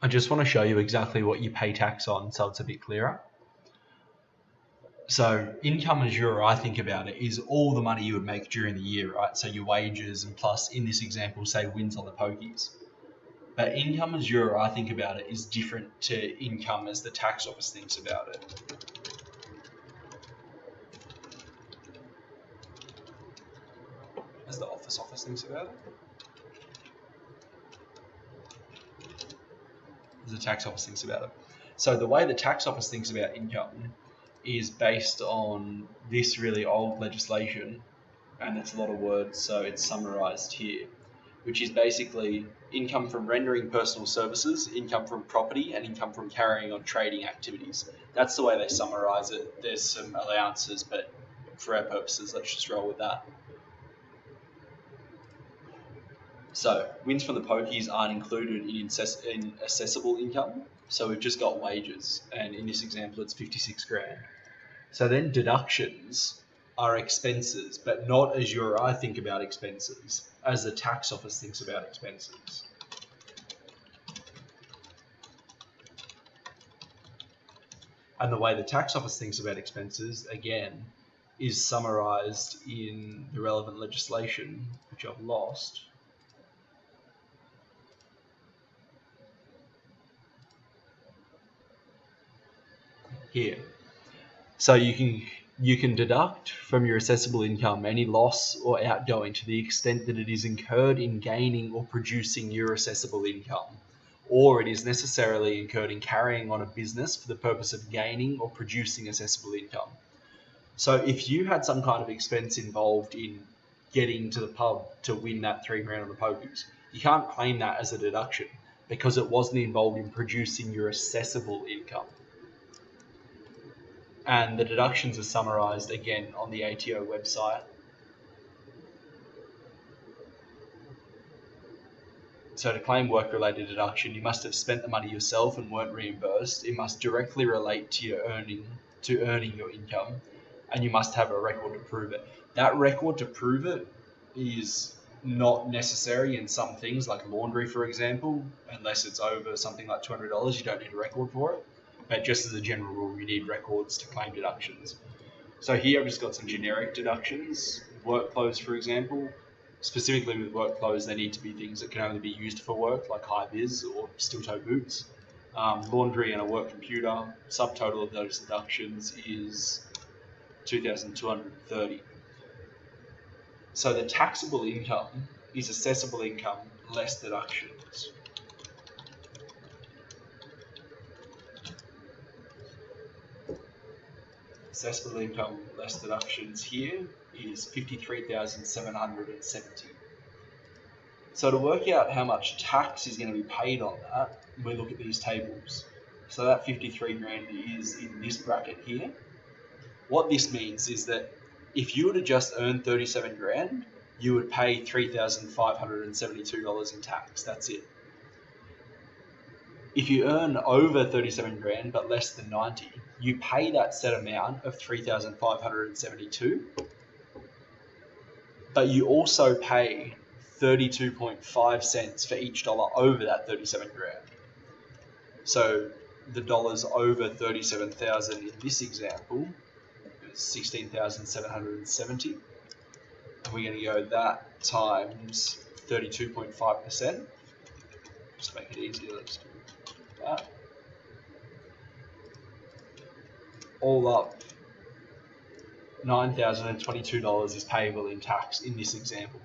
just want to show you exactly what you pay tax on so it's a bit clearer. So income as you or I think about it is all the money you would make during the year, right? So your wages and plus, in this example, say wins on the pokies. But income as you or I think about it is different to income as the tax office thinks about it. As the office thinks about it. As the tax office thinks about it. So the way the tax office thinks about income is based on this really old legislation, and it's a lot of words, so it's summarized here, which is basically income from rendering personal services, income from property, and income from carrying on trading activities. That's the way they summarize it. There's some allowances, but for our purposes, let's just roll with that. So wins from the pokies aren't included in assessable income. So we've just got wages, and in this example, it's 56 grand. So then deductions are expenses, but not as you or I think about expenses, as the tax office thinks about expenses. And the way the tax office thinks about expenses, again, is summarized in the relevant legislation, which I've lost. Here. So you can deduct from your assessable income any loss or outgoing to the extent that it is incurred in gaining or producing your assessable income, or it is necessarily incurred in carrying on a business for the purpose of gaining or producing assessable income. So if you had some kind of expense involved in getting to the pub to win that $3 grand on the pokies, you can't claim that as a deduction because it wasn't involved in producing your assessable income. And the deductions are summarized again on the ATO website. So to claim work-related deduction, you must have spent the money yourself and weren't reimbursed. It must directly relate to your earning your income, and you must have a record to prove it. That record to prove it is not necessary in some things, like laundry, for example. Unless it's over something like $200, you don't need a record for it. But just as a general rule, you need records to claim deductions. So here I've just got some generic deductions. Work clothes, for example. Specifically with work clothes, they need to be things that can only be used for work, like high-vis or steel-toe boots. Laundry and a work computer. Subtotal of those deductions is $2,230. So the taxable income is assessable income less deductions. Assessable income less deductions here is $53,770. So to work out how much tax is going to be paid on that, we look at these tables. So that 53 grand is in this bracket here. What this means is that if you were to just earn 37 grand, you would pay $3,572 in tax. That's it. If you earn over 37 grand but less than 90, you pay that set amount of 3,572, but you also pay 32.5 cents for each dollar over that 37 grand. So the dollars over 37,000 in this example is 16,770. And we're going to go that times 32.5%. Just make it easier, let's do that. All up, $9,022 is payable in tax in this example.